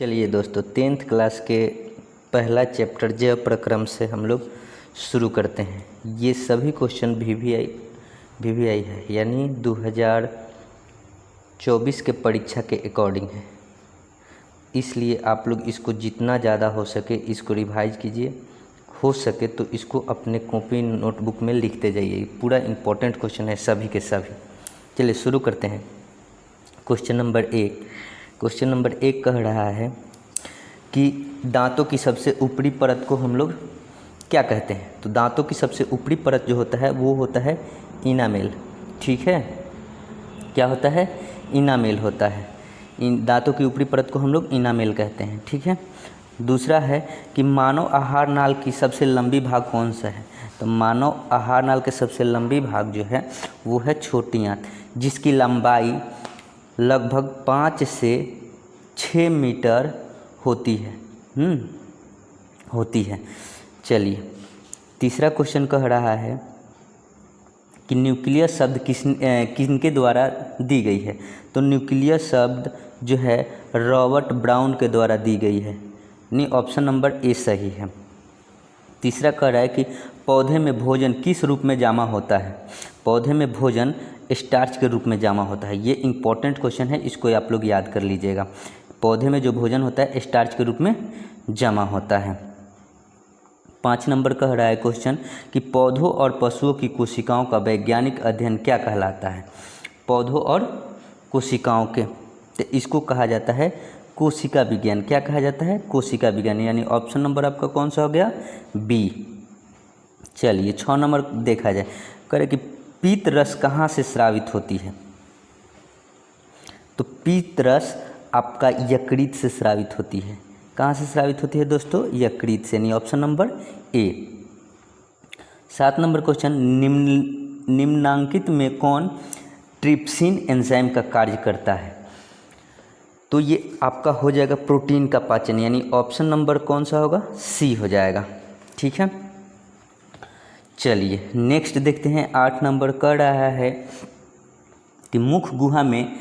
चलिए दोस्तों, 10th class के पहला चैप्टर जैव प्रक्रम से हम लोग शुरू करते हैं। ये सभी क्वेश्चन वीवीआई है, यानी 2024 के परीक्षा के अकॉर्डिंग है। इसलिए आप लोग इसको जितना ज़्यादा हो सके इसको रिवाइज कीजिए। हो सके तो इसको अपने कॉपी नोटबुक में लिखते जाइए। पूरा इम्पोर्टेंट क्वेश्चन है सभी के सभी। चलिए शुरू करते हैं। क्वेश्चन नंबर 1 कह रहा है कि दांतों की सबसे ऊपरी परत को हम लोग क्या कहते हैं। तो दांतों की सबसे ऊपरी परत जो होता है वो होता है इनामेल। ठीक है, क्या होता है? इनामेल होता है। इन दांतों की ऊपरी परत को हम लोग इनामेल कहते हैं। ठीक है। दूसरा है कि मानव आहार नाल की सबसे लंबी भाग कौन सा है। तो मानव आहार नाल के सबसे लंबी भाग जो है वो है छोटी आंत, जिसकी लंबाई लगभग 5 से 6 मीटर होती है। चलिए तीसरा क्वेश्चन कह रहा है कि न्यूक्लियस शब्द किनके द्वारा दी गई है। तो न्यूक्लियस शब्द जो है रॉबर्ट ब्राउन के द्वारा दी गई है। नहीं, ऑप्शन नंबर ए सही है। तीसरा कह रहा है कि पौधे में भोजन किस रूप में जमा होता है। पौधे में भोजन स्टार्च के रूप में जमा होता है। ये इंपॉर्टेंट क्वेश्चन है, इसको आप लोग याद कर लीजिएगा। पौधे में जो भोजन होता है स्टार्च के रूप में जमा होता है। 5 नंबर कह रहा है क्वेश्चन कि पौधों और पशुओं की कोशिकाओं का वैज्ञानिक अध्ययन क्या कहलाता है। पौधों और कोशिकाओं के, तो इसको कहा जाता है कोशिका विज्ञान। क्या कहा जाता है? कोशिका विज्ञान। यानी ऑप्शन नंबर आपका कौन सा हो गया? बी। चलिए 6 नंबर देखा जाए। कह रहे कि पीत रस कहाँ से स्रावित होती है। तो पीत रस आपका यकृत से स्रावित होती है। कहाँ से स्रावित होती है दोस्तों? यकृत से। नहीं, option number A. 7 number question, निम्नांकित में कौन ट्रिप्सिन एंजाइम का कार्य करता है। तो ये आपका हो जाएगा प्रोटीन का पाचन, यानी ऑप्शन नंबर कौन सा होगा? सी हो जाएगा। ठीक है। चलिए नेक्स्ट देखते हैं। 8 नंबर कह रहा है कि मुख गुहा में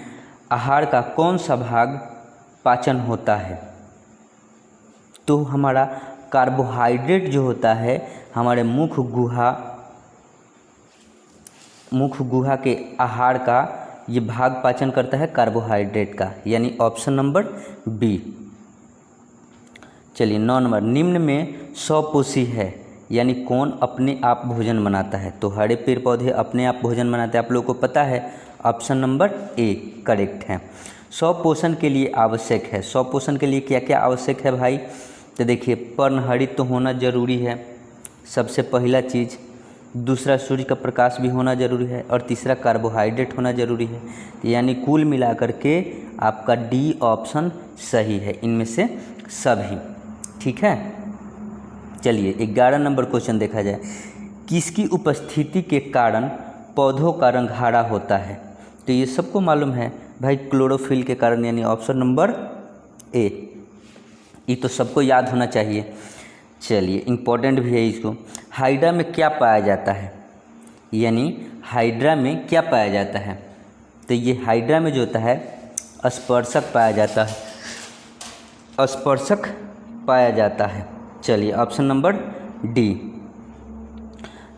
आहार का कौन सा भाग पाचन होता है। तो हमारा कार्बोहाइड्रेट जो होता है हमारे मुख गुहा के आहार का ये भाग पाचन करता है कार्बोहाइड्रेट का, यानी ऑप्शन नंबर बी। चलिए 9 नंबर, निम्न में स्वपोषी है, यानी कौन अपने आप भोजन बनाता है। तो हरे पेड़ पौधे अपने आप भोजन बनाते हैं, आप लोगों को पता है। ऑप्शन नंबर ए करेक्ट है। स्वपोषण के लिए आवश्यक है। स्वपोषण के लिए क्या क्या आवश्यक है भाई? तो देखिए, पर्णहरित तो होना जरूरी है, सबसे पहला चीज़। दूसरा, सूर्य का प्रकाश भी होना जरूरी है। और तीसरा, कार्बोहाइड्रेट होना जरूरी है। यानी कुल मिलाकर के आपका डी ऑप्शन सही है, इनमें से सभी। ठीक है। चलिए 11 नंबर क्वेश्चन देखा जाए। किसकी उपस्थिति के कारण पौधों का रंग हरा होता है। तो ये सबको मालूम है भाई, क्लोरोफिल के कारण, यानी ऑप्शन नंबर ए। ये तो सबको याद होना चाहिए। चलिए इंपॉर्टेंट भी है इसको। हाइड्रा में क्या पाया जाता है, यानी हाइड्रा में क्या पाया जाता है। तो ये हाइड्रा में जो होता है स्पर्शक पाया जाता है। स्पर्शक पाया जाता है। चलिए ऑप्शन नंबर डी।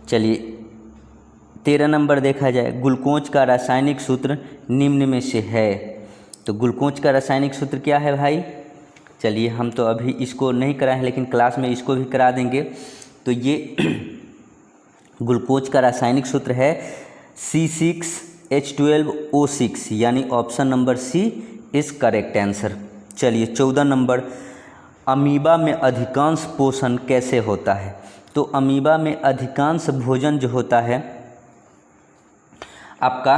चलिए 13 नंबर देखा जाए। ग्लूकोज का रासायनिक सूत्र निम्न में से है। तो ग्लूकोज का रासायनिक सूत्र क्या है भाई? चलिए हम तो अभी इसको नहीं कराए हैं, लेकिन क्लास में इसको भी करा देंगे। तो ये ग्लूकोज का रासायनिक सूत्र है C6H12O6, यानी option number C is correct answer. चलिए 14 नंबर, अमीबा में अधिकांश पोषण कैसे होता है। तो अमीबा में अधिकांश भोजन जो होता है आपका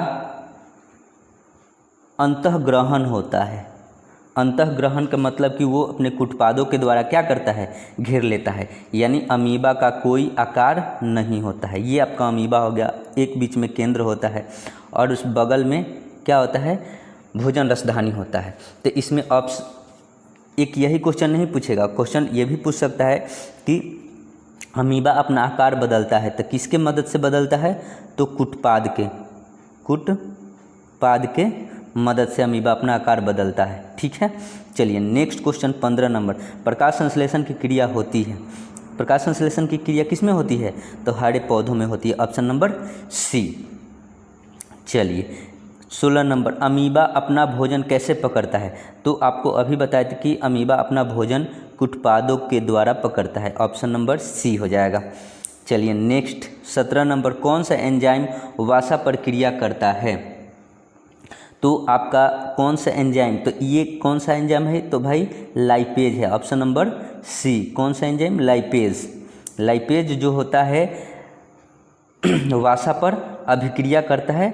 अंतःग्रहण होता है। अंतःग्रहण का मतलब कि वो अपने कुटपादों के द्वारा क्या करता है? घेर लेता है। यानी अमीबा का कोई आकार नहीं होता है। ये आपका अमीबा हो गया। एक बीच में केंद्र होता है और उस बगल में क्या होता है? भोजन रसधानी होता है। तो इसमें एक यही क्वेश्चन नहीं पूछेगा, क्वेश्चन ये भी पूछ सकता है कि अमीबा अपना आकार बदलता है तो किसके मदद से बदलता है। तो कुटपाद के मदद से अमीबा अपना आकार बदलता है। ठीक है, चलिए नेक्स्ट क्वेश्चन 15 नंबर। प्रकाश संश्लेषण की क्रिया होती है, प्रकाश संश्लेषण की क्रिया किस में होती है? तो हरे पौधों में होती है, ऑप्शन नंबर सी। चलिए 16 नंबर, अमीबा अपना भोजन कैसे पकड़ता है? तो आपको अभी बताया था कि अमीबा अपना भोजन उत्पादों के द्वारा पकड़ता है, ऑप्शन नंबर सी हो जाएगा। चलिए नेक्स्ट 17 नंबर, कौन सा एंजाइम वसा पर क्रिया करता है? तो आपका कौन सा एंजाइम, तो ये कौन सा एंजाइम है? तो भाई लाइपेज है, ऑप्शन नंबर सी। कौन सा एंजाइम? लाइपेज। लाइपेज जो होता है वसा पर अभिक्रिया करता है।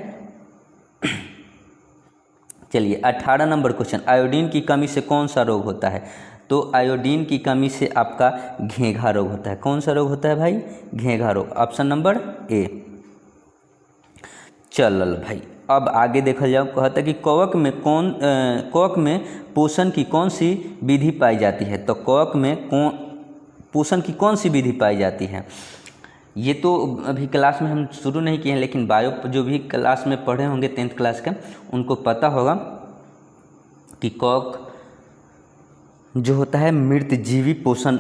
चलिए 18 नंबर क्वेश्चन, आयोडीन की कमी से कौन सा रोग होता है? तो आयोडीन की कमी से आपका घेंघा रोग होता है। कौन सा रोग होता है भाई? घेंघा रोग, ऑप्शन नंबर ए। चल भाई अब आगे देखा जाओ, कहता है कि कवक में पोषण की कौन सी विधि पाई जाती है? तो कवक में पोषण की कौन सी विधि पाई जाती है? ये तो अभी क्लास में हम शुरू नहीं किए हैं, लेकिन बायो जो भी क्लास में पढ़े होंगे 10th क्लास के, उनको पता होगा कि कवक जो होता है मृत जीवी पोषण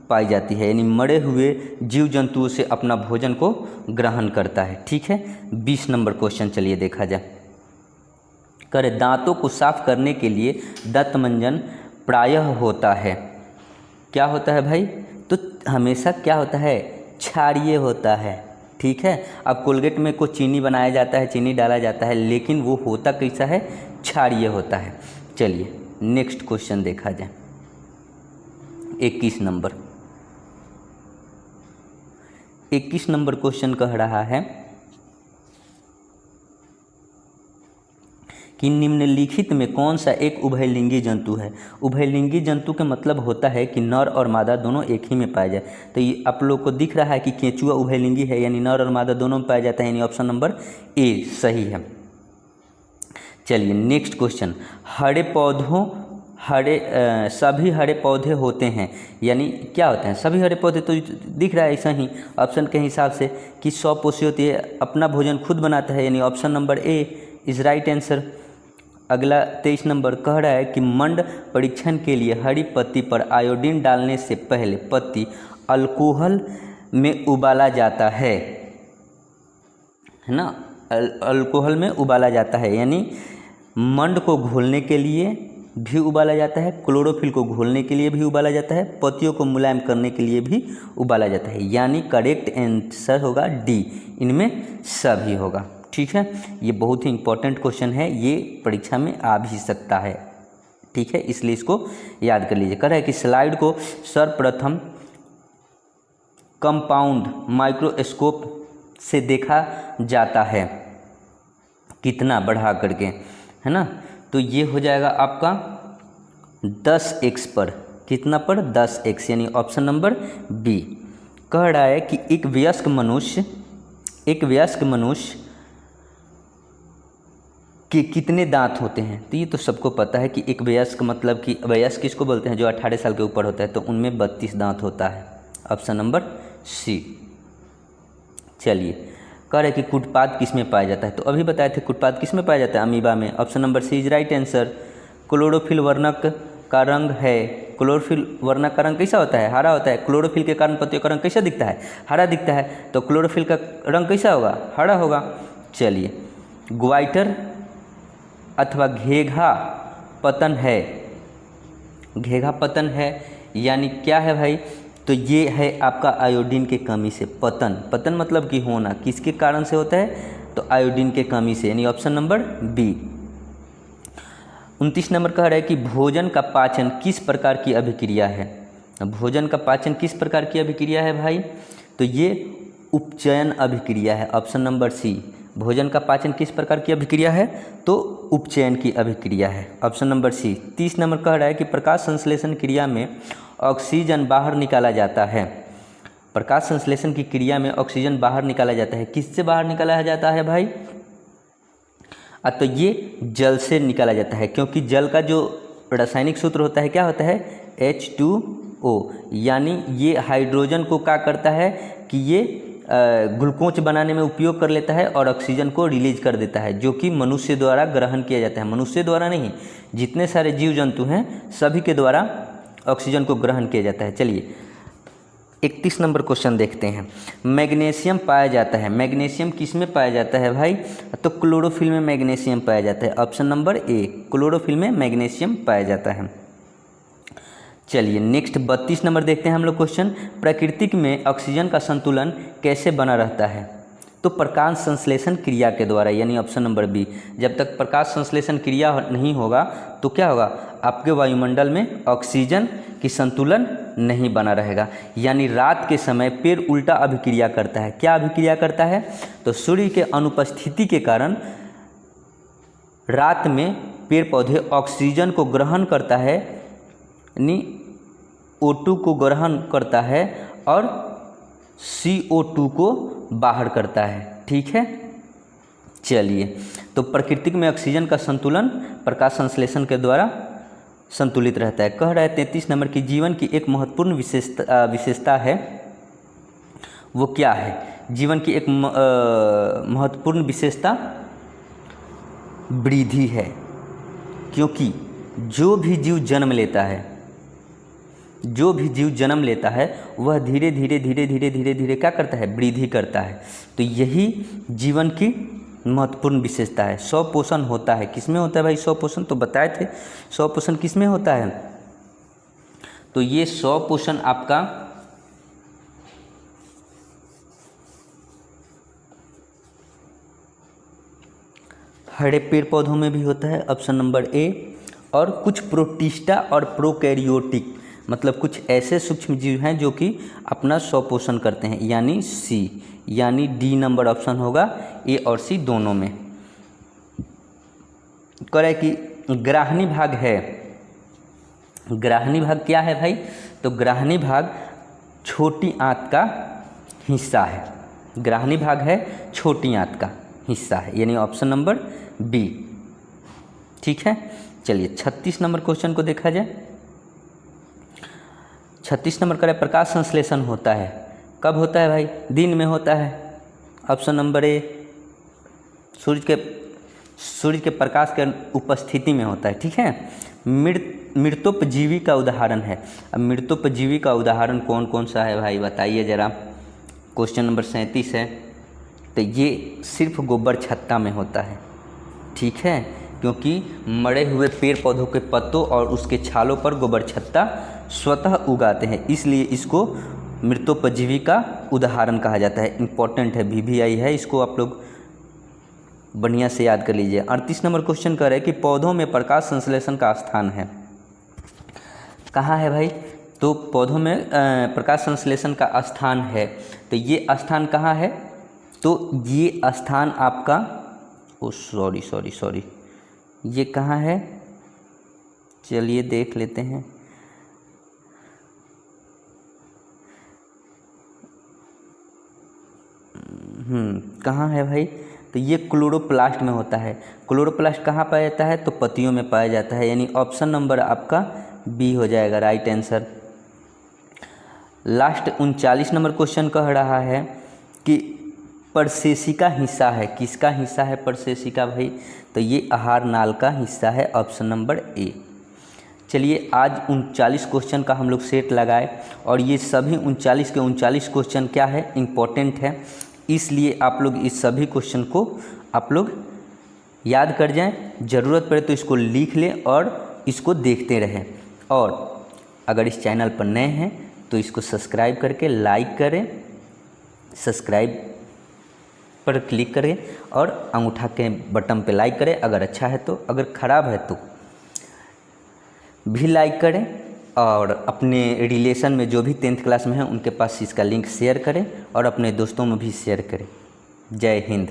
पाई जाती है, यानी मरे हुए जीव जंतुओं से अपना भोजन को ग्रहण करता है। ठीक है, 20 नंबर क्वेश्चन चलिए देखा जाए। करे दांतों को साफ करने के लिए दंत मंजन प्रायः होता है, क्या होता है भाई? तो हमेशा क्या होता है? क्षारीय होता है। ठीक है, अब कोलगेट में कुछ चीनी बनाया जाता है, चीनी डाला जाता है, लेकिन वो होता कैसा है? क्षारीय होता है। चलिए नेक्स्ट क्वेश्चन देखा जाए, 21 नंबर। 21 नंबर क्वेश्चन कह रहा है कि निम्नलिखित में कौन सा एक उभयलिंगी जंतु है? उभयलिंगी जंतु का मतलब होता है कि नर और मादा दोनों एक ही में पाया जाए। तो ये आप लोग को दिख रहा है कि केंचुआ उभयलिंगी है, यानी नर और मादा दोनों में पाया जाता है, यानी ऑप्शन नंबर ए सही है। चलिए नेक्स्ट क्वेश्चन, सभी हरे पौधे होते हैं, यानी क्या होते हैं? सभी हरे पौधे तो दिख रहा है ऐसा ही ऑप्शन के हिसाब से कि 100 पोषी होती है, अपना भोजन खुद बनाता है, यानी option number A is right answer. अगला 23 नंबर कह रहा है कि मंड परीक्षण के लिए हरी पत्ती पर आयोडीन डालने से पहले पत्ती अल्कोहल में उबाला जाता है ना? अल्कोहल में उबाला जाता है, यानी मंड को घोलने के लिए भी उबाला जाता है, क्लोरोफिल को घोलने के लिए भी उबाला जाता है, पत्तियों को मुलायम करने के लिए भी उबाला जाता है, यानी करेक्ट आंसर होगा डी, इनमें सभी होगा। ठीक है, ये बहुत ही इंपॉर्टेंट क्वेश्चन है, ये परीक्षा में आ भी सकता है। ठीक है, इसलिए इसको याद कर लीजिए। कह रहा है कि स्लाइड को सर्वप्रथम कंपाउंड माइक्रोस्कोप से देखा जाता है, कितना बढ़ा करके, है ना? तो ये हो जाएगा आपका 10x पर, कितना पर? 10x, यानी ऑप्शन नंबर बी। कह रहा है कि एक वयस्क मनुष्य के कितने दांत होते हैं? तो ये तो सबको पता है कि एक वयस्क मतलब कि वयस्क किसको बोलते हैं? जो 18 साल के ऊपर होता है, तो उनमें 32 दांत होता है, ऑप्शन नंबर सी। चलिए कह रहे कि कुटपाद किस में पाया जाता है? तो अभी बताए थे कुटपाद किस में पाया जाता है? अमीबा में, option number C is right answer. Chlorophyll वर्णक का रंग है, क्लोरोफिल वर्णक का रंग कैसा होता है? हरा होता है। क्लोरोफिल के कारण पत्तियों का रंग कैसा दिखता है? हरा दिखता है। तो क्लोरोफिल का रंग कैसा होगा? हरा होगा। चलिए ग्वाइटर अथवा घेघा पतन है, घेघा पतन है यानी क्या है भाई? तो ये है आपका आयोडीन के कमी से पतन। पतन मतलब कि होना, किसके कारण से होता है? तो आयोडीन के कमी से, यानी ऑप्शन नंबर बी। 29 नंबर कह रहा है कि भोजन का पाचन किस प्रकार की अभिक्रिया है? भोजन का पाचन किस प्रकार की अभिक्रिया है भाई? तो ये उपचयन अभिक्रिया है, ऑप्शन नंबर सी। भोजन का पाचन किस प्रकार की अभिक्रिया है? तो उपचयन की अभिक्रिया है, ऑप्शन नंबर सी। 30 नंबर कह रहा है कि प्रकाश संश्लेषण क्रिया में ऑक्सीजन बाहर निकाला जाता है। प्रकाश संश्लेषण की क्रिया में ऑक्सीजन बाहर निकाला जाता है, किससे बाहर निकाला जाता है भाई? तो ये जल से निकाला जाता है, क्योंकि जल का जो रासायनिक सूत्र होता है क्या होता है? H2O, यानी ये हाइड्रोजन को क्या करता है कि ये ग्लूकोज बनाने में उपयोग कर लेता है और ऑक्सीजन को रिलीज कर देता है, जो कि मनुष्य द्वारा ग्रहण किया जाता है। मनुष्य द्वारा नहीं, जितने सारे जीव जंतु हैं सभी के द्वारा ऑक्सीजन को ग्रहण किया जाता है। चलिए 31 नंबर क्वेश्चन देखते हैं। मैग्नीशियम पाया जाता है, मैग्नीशियम किस में पाया जाता है भाई? तो क्लोरोफिल में मैग्नीशियम पाया जाता है। ऑप्शन नंबर ए, क्लोरोफिल में मैग्नीशियम पाया जाता है। चलिए नेक्स्ट 32 नंबर देखते हैं हम लोग क्वेश्चन। प्रकृति में ऑक्सीजन का संतुलन कैसे बना रहता है? तो प्रकाश संश्लेषण क्रिया के द्वारा, यानी ऑप्शन नंबर बी। जब तक प्रकाश संश्लेषण क्रिया नहीं होगा तो क्या होगा? आपके वायुमंडल में ऑक्सीजन की संतुलन नहीं बना रहेगा, यानी रात के समय पेड़ उल्टा अभिक्रिया करता है। क्या अभिक्रिया करता है? तो सूर्य के अनुपस्थिति के कारण रात में पेड़ पौधे ऑक्सीजन को ग्रहण करता है, यानी O2 को ग्रहण करता है और CO2 को बाहर करता है। ठीक है, चलिए तो प्रकृति में ऑक्सीजन का संतुलन प्रकाश संश्लेषण के द्वारा संतुलित रहता है। कह रहा है 33 नंबर की जीवन की एक महत्वपूर्ण विशेषता है, वो क्या है? जीवन की एक महत्वपूर्ण विशेषता वृद्धि है, क्योंकि जो भी जीव जन्म लेता है वह धीरे धीरे क्या करता है? वृद्धि करता है। तो यही जीवन की महत्वपूर्ण विशेषता है। स्वपोषण होता है, किसमें होता है भाई स्वपोषण? तो बताए थे स्वपोषण किसमें होता है। तो ये स्वपोषण आपका हरे पेड़ पौधों में भी होता है, ऑप्शन नंबर ए। और कुछ प्रोटिस्टा और प्रोकैरियोटिक, मतलब कुछ ऐसे सूक्ष्म जीव हैं जो कि अपना स्वपोषण करते हैं, यानी सी, यानी डी नंबर ऑप्शन होगा, ए और सी दोनों में। करें कि ग्राहनी भाग है, ग्राहनी भाग क्या है भाई? तो ग्राहनी भाग छोटी आंत का हिस्सा है, ग्राहनी भाग है छोटी आंत का हिस्सा है, यानी ऑप्शन नंबर बी। ठीक है, चलिए 36 नंबर क्वेश्चन को देखा जाए। 36 नंबर करें प्रकाश संश्लेषण होता है, कब होता है भाई? दिन में होता है, ऑप्शन नंबर ए। सूर्य के प्रकाश के उपस्थिति में होता है। ठीक है, मृतोपजीवी का उदाहरण है। अब मृतोपजीवी का उदाहरण कौन कौन सा है भाई बताइए ज़रा। क्वेश्चन नंबर 37 है। तो ये सिर्फ गोबर छत्ता में होता है। ठीक है, क्योंकि मरे हुए पेड़ पौधों के पत्तों और उसके छालों पर गोबर छत्ता स्वतः उगाते हैं, इसलिए इसको मृतोपजीवी का उदाहरण कहा जाता है। इम्पॉर्टेंट है, VVI है, इसको आप लोग बढ़िया से याद कर लीजिए। 38 नंबर क्वेश्चन कर रहे हैं कि पौधों में प्रकाश संश्लेषण का स्थान है, कहाँ है भाई? तो पौधों में प्रकाश संश्लेषण का स्थान है, तो ये स्थान कहाँ है? तो ये स्थान आपका सॉरी ये कहाँ है? चलिए देख लेते हैं। कहाँ है भाई? तो ये क्लोरोप्लास्ट में होता है। क्लोरोप्लास्ट कहाँ पाया जाता है? तो पत्तियों में पाया जाता है, यानी ऑप्शन नंबर आपका बी हो जाएगा right answer. Last 39 number question कह रहा है कि परसेसिका हिस्सा है, किसका हिस्सा है परसेसिका भाई? तो ये आहार नाल का हिस्सा है, ऑप्शन नंबर ए। चलिए आज 39 क्वेश्चन का हम लोग सेट लगाए और ये सभी 39 के 39 क्वेश्चन क्या है? इम्पोर्टेंट है, इसलिए आप लोग इस सभी क्वेश्चन को आप लोग याद कर जाएं, ज़रूरत पड़े तो इसको लिख लें और इसको देखते रहें। और अगर इस चैनल पर नए हैं तो इसको सब्सक्राइब करके लाइक करें, सब्सक्राइब पर क्लिक करें और अंगूठा के बटन पे लाइक करें अगर अच्छा है तो, अगर ख़राब है तो भी लाइक करें। और अपने रिलेशन में जो भी 10th क्लास में हैं उनके पास इसका लिंक शेयर करें और अपने दोस्तों में भी शेयर करें। जय हिंद।